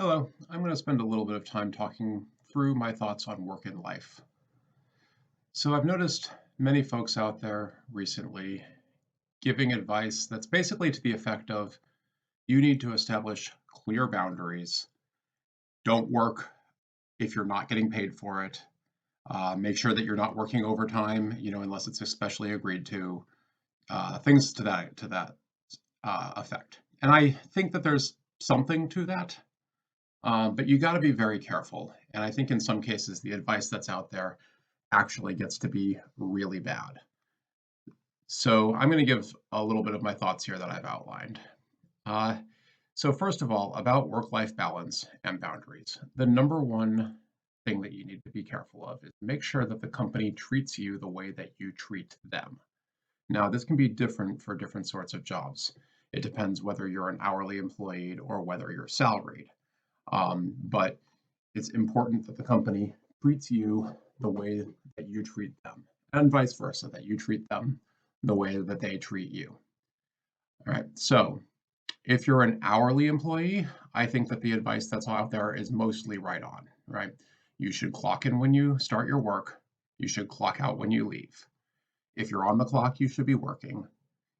Hello, I'm going to spend a little bit of time talking through my thoughts on work and life. So, I've noticed many folks out there recently giving advice that's basically to the effect of you need to establish clear boundaries. Don't work if you're not getting paid for it. Make sure that you're not working overtime, unless it's especially agreed to. Things to that effect. And I think that there's something to that. But you got to be very careful. And I think in some cases, the advice that's out there actually gets to be really bad. So I'm going to give a little bit of my thoughts here that I've outlined. Uh, so, first of all, about work life balance and boundaries, the number one thing that you need to be careful of is make sure that the company treats you the way that you treat them. Now, this can be different for different sorts of jobs. It depends whether you're an hourly employee or whether you're salaried. But it's important that the company treats you the way that you treat them, and vice versa, that you treat them the way that they treat you. All right. So if you're an hourly employee, I think that the advice that's out there is mostly right on, right? You should clock in when you start your work. You should clock out when you leave. If you're on the clock, you should be working.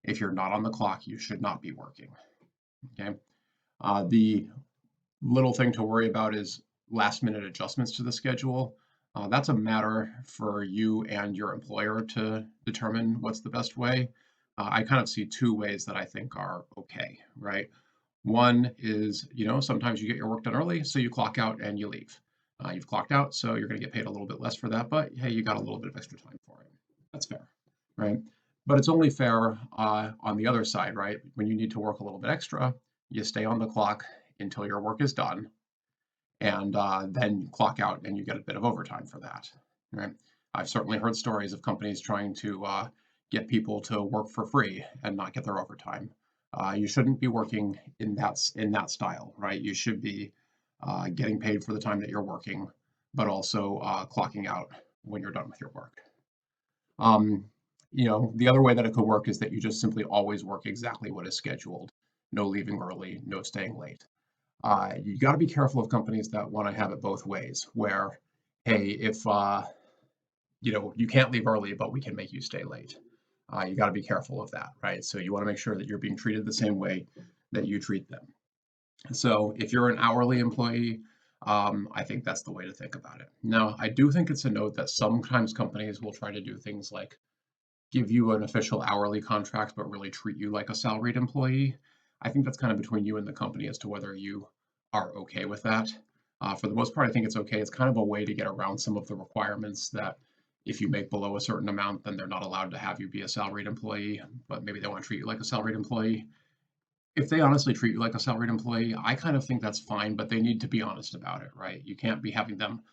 If you're not on the clock, you should not be working. Okay. The little thing to worry about is last minute adjustments to the schedule. That's a matter for you and your employer to determine what's the best way. I kind of see two ways that I think are okay, right? One is, sometimes you get your work done early, so you clock out and you leave. You've clocked out, so you're going to get paid a little bit less for that, but hey, you got a little bit of extra time for it. That's fair, right? But it's only fair on the other side, right? When you need to work a little bit extra, you stay on the clock until your work is done, and then clock out and you get a bit of overtime for that, right? I've certainly heard stories of companies trying to get people to work for free and not get their overtime. You shouldn't be working in that style, right? You should be getting paid for the time that you're working, but also clocking out when you're done with your work. Um, the other way that it could work is that you just simply always work exactly what is scheduled. No leaving early, no staying late. You got to be careful of companies that want to have it both ways, where, hey, if you can't leave early, but we can make you stay late. You got to be careful of that, right? So you want to make sure that you're being treated the same way that you treat them. So if you're an hourly employee, I think that's the way to think about it. Now, I do think it's a note that sometimes companies will try to do things like give you an official hourly contract, but really treat you like a salaried employee. I think that's kind of between you and the company as to whether you are okay with that. For the most part, I think it's okay. It's kind of a way to get around some of the requirements that if you make below a certain amount, then they're not allowed to have you be a salaried employee, but maybe they want to treat you like a salaried employee. If they honestly treat you like a salaried employee, I kind of think that's fine, but they need to be honest about it, right? You can't be having them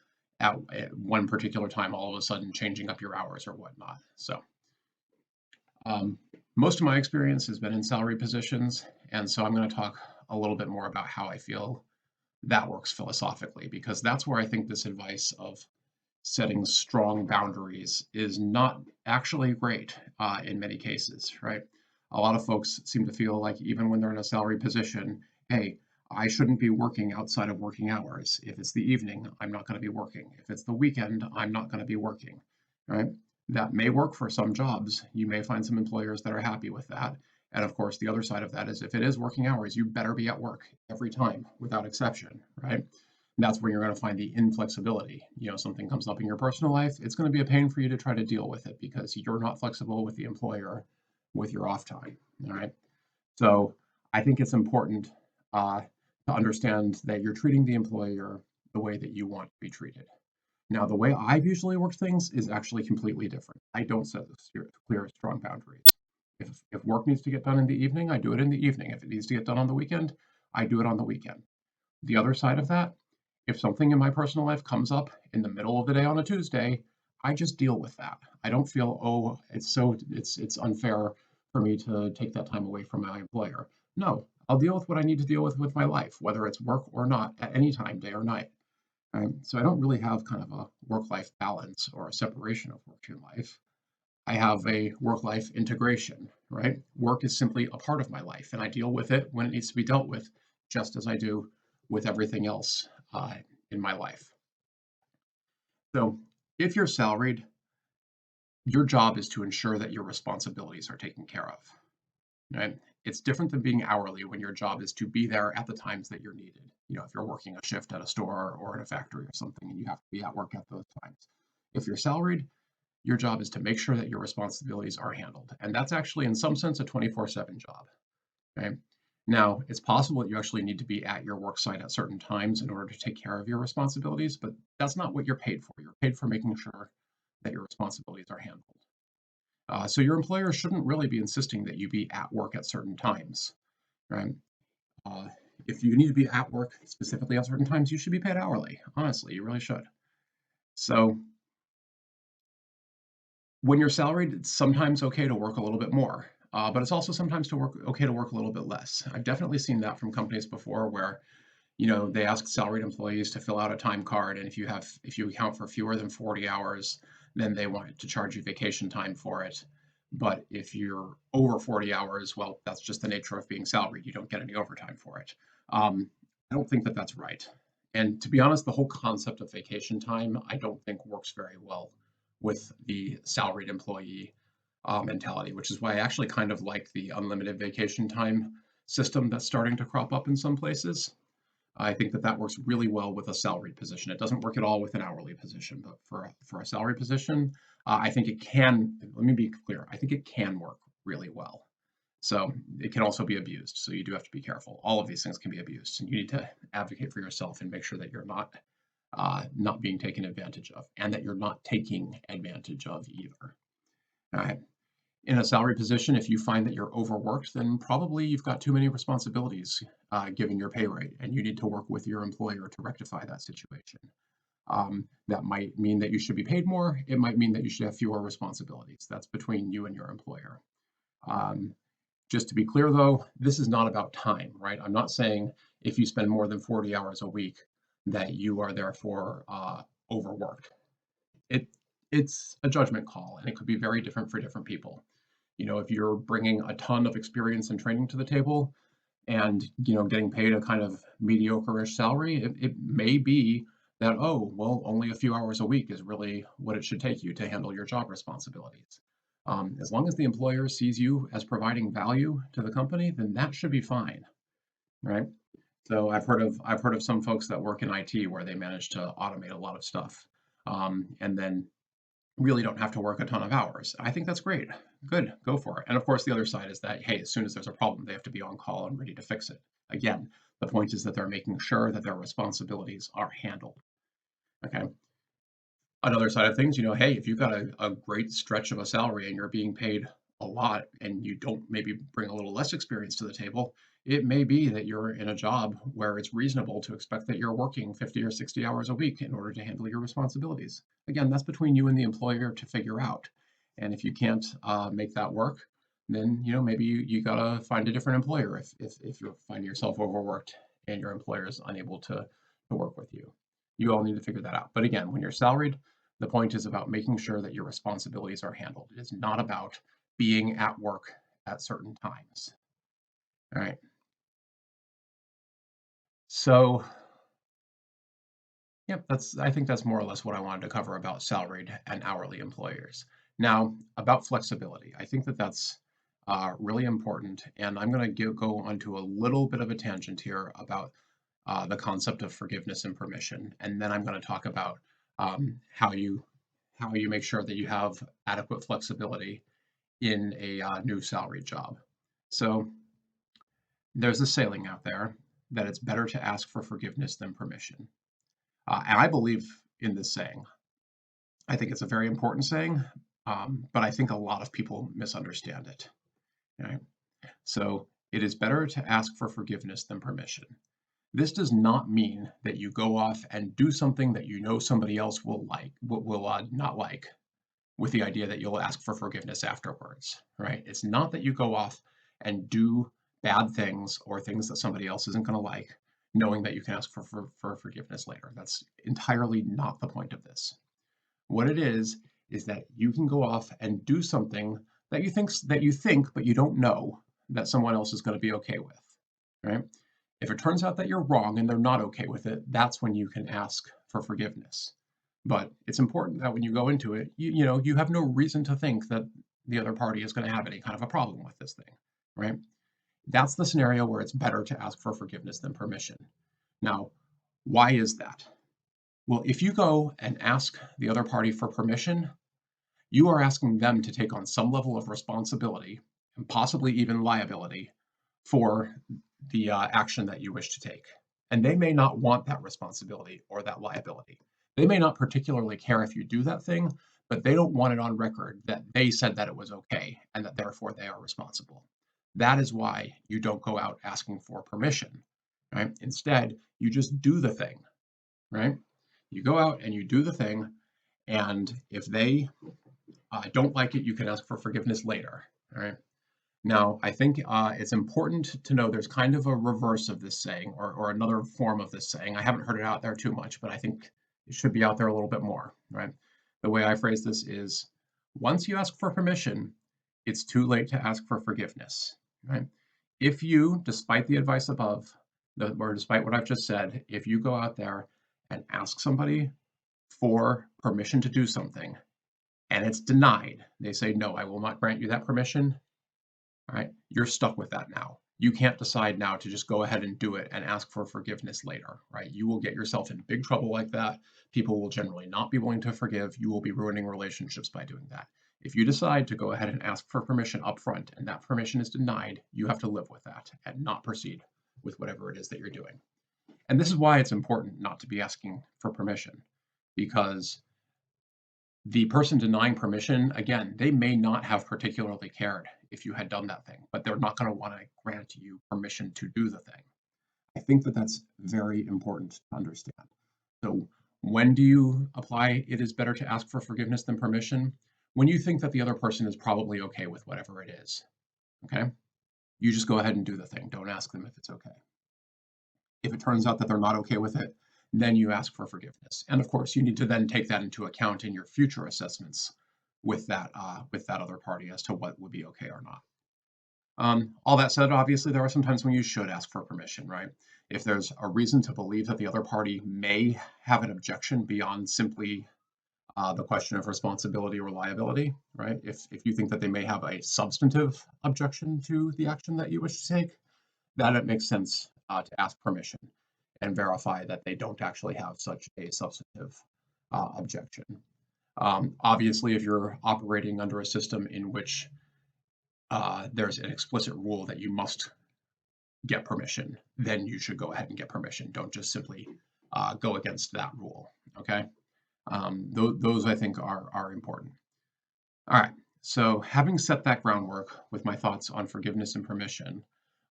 at one particular time all of a sudden changing up your hours or whatnot. So um, most of my experience has been in salary positions, and so I'm going to talk a little bit more about how I feel that works philosophically, because that's where I think this advice of setting strong boundaries is not actually great in many cases, right? A lot of folks seem to feel like even when they're in a salary position, hey, I shouldn't be working outside of working hours. If it's the evening, I'm not going to be working. If it's the weekend, I'm not going to be working, right? That may work for some jobs. You may find some employers that are happy with that. And of course, the other side of that is if it is working hours, you better be at work every time without exception, right? And that's where you're going to find the inflexibility. Something comes up in your personal life, it's going to be a pain for you to try to deal with it because you're not flexible with the employer with your off time. All right. So I think it's important to understand that you're treating the employer the way that you want to be treated. Now, the way I've usually worked things is actually completely different. I don't set clear, strong boundaries. If work needs to get done in the evening, I do it in the evening. If it needs to get done on the weekend, I do it on the weekend. The other side of that, if something in my personal life comes up in the middle of the day on a Tuesday, I just deal with that. I don't feel, oh, it's unfair for me to take that time away from my employer. No, I'll deal with what I need to deal with my life, whether it's work or not, at any time, day or night. So I don't really have kind of a work-life balance or a separation of work and life. I have a work-life integration, right? Work is simply a part of my life, and I deal with it when it needs to be dealt with, just as I do with everything else in my life. So if you're salaried, your job is to ensure that your responsibilities are taken care of. Right? It's different than being hourly when your job is to be there at the times that you're needed. If you're working a shift at a store or in a factory or something and you have to be at work at those times. If you're salaried, your job is to make sure that your responsibilities are handled. And that's actually, in some sense, a 24/7 job. Okay. Now, it's possible that you actually need to be at your work site at certain times in order to take care of your responsibilities, but that's not what you're paid for. You're paid for making sure that your responsibilities are handled. So your employer shouldn't really be insisting that you be at work at certain times, right? Uh, if you need to be at work specifically at certain times, you should be paid hourly. Honestly, you really should. So when you're salaried, it's sometimes okay to work a little bit more, but it's also sometimes okay to work a little bit less. I've definitely seen that from companies before where they ask salaried employees to fill out a time card, and if you account for fewer than 40 hours, then they want to charge you vacation time for it. But if you're over 40 hours, well, that's just the nature of being salaried. You don't get any overtime for it. I don't think that that's right. And to be honest, the whole concept of vacation time, I don't think works very well with the salaried employee mentality, which is why I actually kind of like the unlimited vacation time system that's starting to crop up in some places. I think that that works really well with a salaried position. It doesn't work at all with an hourly position, but for a salary position, I think it can. Let me be clear. I think it can work really well. So it can also be abused. So you do have to be careful. All of these things can be abused, and you need to advocate for yourself and make sure that you're not being taken advantage of, and that you're not taking advantage of either. All right. In a salary position, if you find that you're overworked, then probably you've got too many responsibilities given your pay rate, and you need to work with your employer to rectify that situation. That might mean that you should be paid more. It might mean that you should have fewer responsibilities. That's between you and your employer. Um, just to be clear, though, this is not about time, right? I'm not saying if you spend more than 40 hours a week that you are therefore overworked. It it's a judgment call, and it could be very different for different people. If you're bringing a ton of experience and training to the table and, getting paid a kind of mediocre-ish salary, it may be that, oh, well, only a few hours a week is really what it should take you to handle your job responsibilities. As long as the employer sees you as providing value to the company, then that should be fine, right? So I've heard of some folks that work in IT where they manage to automate a lot of stuff, and then really don't have to work a ton of hours. I think that's great. Good, go for it. And of course, the other side is that, hey, as soon as there's a problem, they have to be on call and ready to fix it. Again, the point is that they're making sure that their responsibilities are handled. Okay. Another side of things, hey, if you've got a great stretch of a salary and you're being paid a lot and you don't maybe bring a little less experience to the table, it may be that you're in a job where it's reasonable to expect that you're working 50 or 60 hours a week in order to handle your responsibilities. Again, that's between you and the employer to figure out. And if you can't make that work, then maybe you gotta find a different employer if you're finding yourself overworked and your employer is unable to work with you. You all need to figure that out. But again, when you're salaried, the point is about making sure that your responsibilities are handled. It is not about being at work at certain times. All right. So, yep, I think that's more or less what I wanted to cover about salaried and hourly employers. Now, about flexibility, I think that that's really important, and I'm going to go onto a little bit of a tangent here about the concept of forgiveness and permission, and then I'm going to talk about how you make sure that you have adequate flexibility in a new salary job. So there's a saying out there that it's better to ask for forgiveness than permission. And I believe in this saying. I think it's a very important saying, but I think a lot of people misunderstand it. Right? So it is better to ask for forgiveness than permission. This does not mean that you go off and do something that you know somebody else will not like, with the idea that you'll ask for forgiveness afterwards, right? It's not that you go off and do bad things or things that somebody else isn't going to like, knowing that you can ask for forgiveness later. That's entirely not the point of this. What it is that you can go off and do something that you think but you don't know that someone else is going to be okay with, right? If it turns out that you're wrong and they're not okay with it, that's when you can ask for forgiveness. But it's important that when you go into it, you have no reason to think that the other party is going to have any kind of a problem with this thing, right? That's the scenario where it's better to ask for forgiveness than permission. Now, why is that? Well, if you go and ask the other party for permission, you are asking them to take on some level of responsibility and possibly even liability for the action that you wish to take. And they may not want that responsibility or that liability. They may not particularly care if you do that thing, but they don't want it on record that they said that it was okay and that therefore they are responsible. That is why you don't go out asking for permission, right? Instead, you just do the thing, right? You go out and you do the thing, and if they don't like it, you can ask for forgiveness later, all right? Now, I think it's important to know there's kind of a reverse of this saying, or another form of this saying. I haven't heard it out there too much, but I think it should be out there a little bit more, right? The way I phrase this is, once you ask for permission, it's too late to ask for forgiveness, right? If you, despite the advice above, or despite what I've just said, if you go out there and ask somebody for permission to do something and it's denied, they say, no, I will not grant you that permission, all right, you're stuck with that now. You can't decide now to just go ahead and do it and ask for forgiveness later, right? You will get yourself in big trouble like that. People will generally not be willing to forgive. You will be ruining relationships by doing that. If you decide to go ahead and ask for permission up front and that permission is denied, you have to live with that and not proceed with whatever it is that you're doing. And this is why it's important not to be asking for permission, because the person denying permission, again, they may not have particularly cared if you had done that thing, but they're not going to want to grant you permission to do the thing. I think that that's very important to understand. So, when do you apply it is better to ask for forgiveness than permission? When you think that the other person is probably okay with whatever it is. Okay? You just go ahead and do the thing. Don't ask them if it's okay. If it turns out that they're not okay with it, then you ask for forgiveness. And of course, you need to then take that into account in your future assessments with that other party as to what would be okay or not. All that said, obviously, there are some times when you should ask for permission, right? If there's a reason to believe that the other party may have an objection beyond simply the question of responsibility or liability, right? If you think that they may have a substantive objection to the action that you wish to take, then it makes sense to ask permission and verify that they don't actually have such a substantive objection. Obviously, if you're operating under a system in which there's an explicit rule that you must get permission, then you should go ahead and get permission. Don't just simply go against that rule. Okay, those I think are important. All right. So having set that groundwork with my thoughts on forgiveness and permission,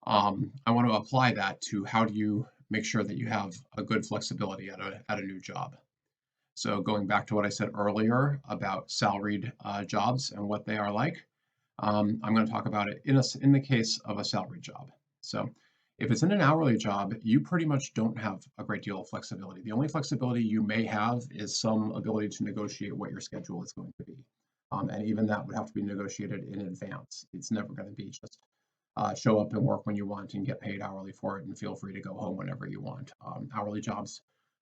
I want to apply that to how do you make sure that you have a good flexibility at a new job. So going back to what I said earlier about salaried jobs and what they are like, I'm going to talk about it in the case of a salaried job. So if it's in an hourly job, you pretty much don't have a great deal of flexibility. The only flexibility you may have is some ability to negotiate what your schedule is going to be. And even that would have to be negotiated in advance. It's never going to be just show up and work when you want and get paid hourly for it and feel free to go home whenever you want. Hourly jobs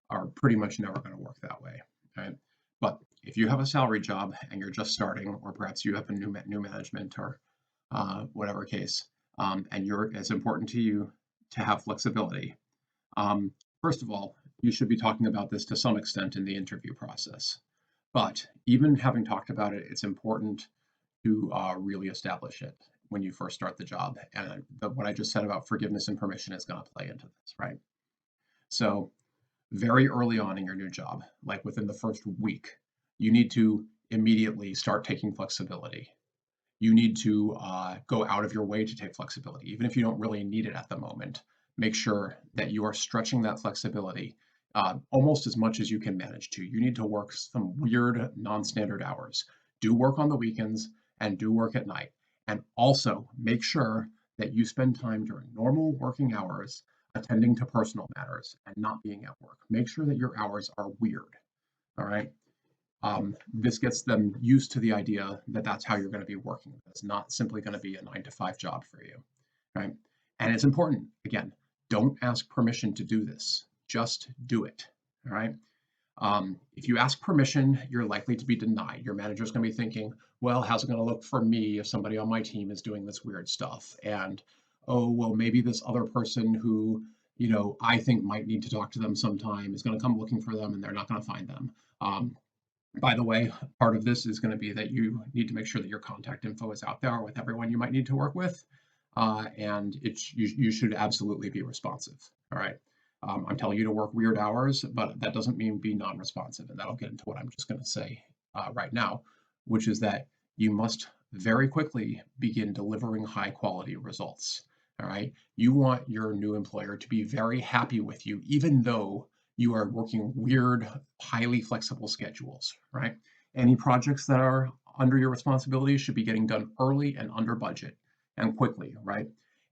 are pretty much never going to work that way. Right? But if you have a salary job and you're just starting, or perhaps you have a new management or whatever case, and it's important to you to have flexibility. First of all, you should be talking about this to some extent in the interview process. But even having talked about it, it's important to really establish it when you first start the job. And what I just said about forgiveness and permission is going to play into this, right? So very early on in your new job, like within the first week, you need to immediately start taking flexibility. You need to go out of your way to take flexibility, even if you don't really need it at the moment. Make sure that you are stretching that flexibility almost as much as you can manage to. You need to work some weird, non-standard hours. Do work on the weekends and do work at night. And also make sure that you spend time during normal working hours attending to personal matters and not being at work. Make sure that your hours are weird. All right. This gets them used to the idea that that's how you're going to be working. It's not simply going to be a 9 to 5 job for you, right? And it's important, again, don't ask permission to do this. Just do it. All right. If you ask permission, you're likely to be denied. Your manager's going to be thinking, well, how's it going to look for me if somebody on my team is doing this weird stuff? And, oh, well, maybe this other person who, I think might need to talk to them sometime is going to come looking for them and they're not going to find them. By the way, part of this is going to be that you need to make sure that your contact info is out there with everyone you might need to work with. And you should absolutely be responsive. All right. I'm telling you to work weird hours, but that doesn't mean be non-responsive. And that'll get into what I'm just going to say right now, which is that you must very quickly begin delivering high quality results. All right. You want your new employer to be very happy with you, even though you are working weird, highly flexible schedules, right? Any projects that are under your responsibility should be getting done early and under budget and quickly, right?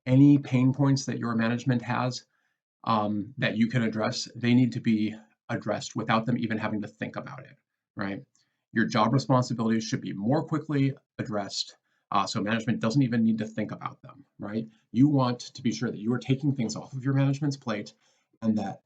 Any pain points that your management has that you can address, they need to be addressed without them even having to think about it, right? Your job responsibilities should be more quickly addressed so management doesn't even need to think about them, right? You want to be sure that you are taking things off of your management's plate and that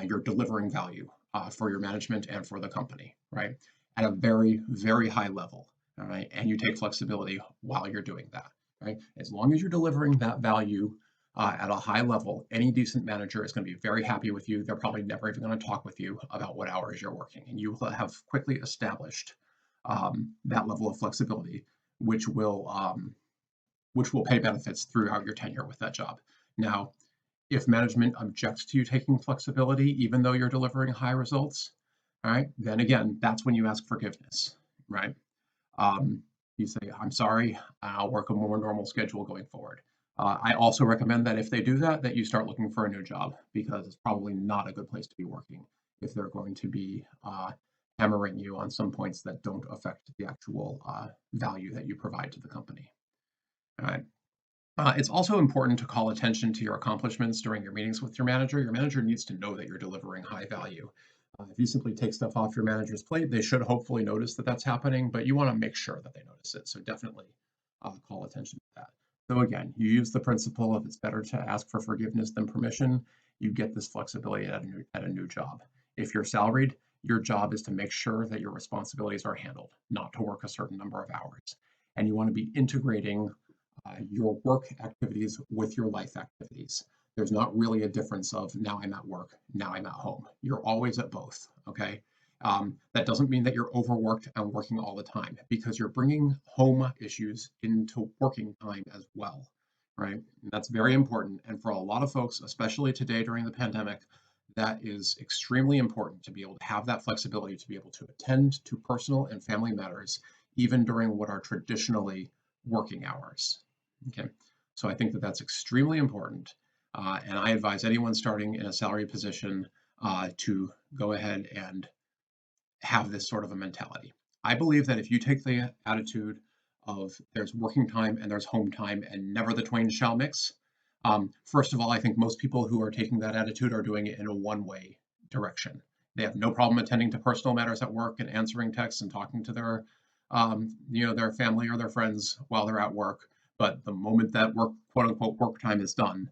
you're delivering value for your management and for the company, right? At a very, very high level, all right? And you take flexibility while you're doing that, right? As long as you're delivering that value at a high level, any decent manager is going to be very happy with you. They're probably never even going to talk with you about what hours you're working, and you will have quickly established that level of flexibility, which will pay benefits throughout your tenure with that job. Now, if management objects to you taking flexibility, even though you're delivering high results, all right, then again, that's when you ask forgiveness, right? Um, you say, I'm sorry, I'll work a more normal schedule going forward. I also recommend that if they do that, that you start looking for a new job because it's probably not a good place to be working if they're going to be hammering you on some points that don't affect the actual value that you provide to the company. All right. It's also important to call attention to your accomplishments during your meetings with your manager. Your manager needs to know that you're delivering high value. If you simply take stuff off your manager's plate, they should hopefully notice that that's happening, but you want to make sure that they notice it. So definitely call attention to that. So again, you use the principle of it's better to ask for forgiveness than permission. You get this flexibility at a new job. If you're salaried, your job is to make sure that your responsibilities are handled, not to work a certain number of hours. And you want to be integrating your work activities with your life activities. There's not really a difference of now I'm at work, now I'm at home. You're always at both, okay? That doesn't mean that you're overworked and working all the time because you're bringing home issues into working time as well, right? And that's very important. And for a lot of folks, especially today during the pandemic, that is extremely important to be able to have that flexibility to be able to attend to personal and family matters, even during what are traditionally working hours. Okay, so I think that that's extremely important. And I advise anyone starting in a salary position to go ahead and have this sort of a mentality. I believe that if you take the attitude of there's working time and there's home time and never the twain shall mix, first of all, I think most people who are taking that attitude are doing it in a one-way direction. They have no problem attending to personal matters at work and answering texts and talking to their family or their friends while they're at work. But the moment that work, quote unquote, work time is done,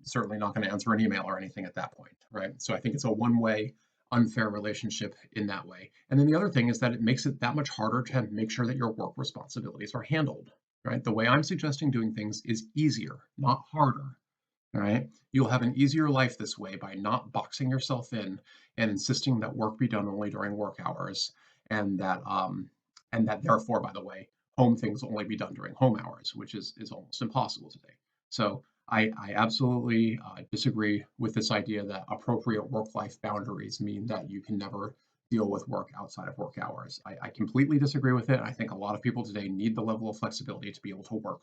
certainly not going to answer an email or anything at that point, right? So I think it's a one-way unfair relationship in that way. And then the other thing is that it makes it that much harder to make sure that your work responsibilities are handled, right? The way I'm suggesting doing things is easier, not harder. All right. You'll have an easier life this way by not boxing yourself in and insisting that work be done only during work hours, and that therefore, by the way, home things only be done during home hours, which is almost impossible today. So I absolutely disagree with this idea that appropriate work-life boundaries mean that you can never deal with work outside of work hours. I completely disagree with it. I think a lot of people today need the level of flexibility to be able to work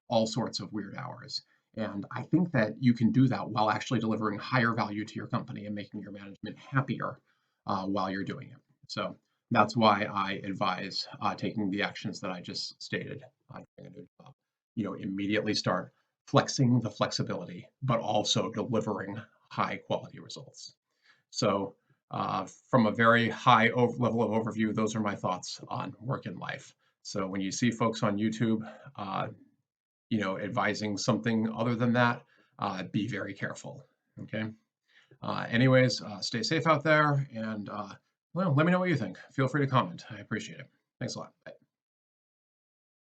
all sorts of weird hours. And I think that you can do that while actually delivering higher value to your company and making your management happier while you're doing it. So that's why I advise taking the actions that I just stated during a new job. Immediately start flexing the flexibility, but also delivering high quality results. So from a very high level of overview, those are my thoughts on work and life. So when you see folks on YouTube, advising something other than that, be very careful. Okay. Anyways, stay safe out there and well, let me know what you think. Feel free to comment. I appreciate it. Thanks a lot.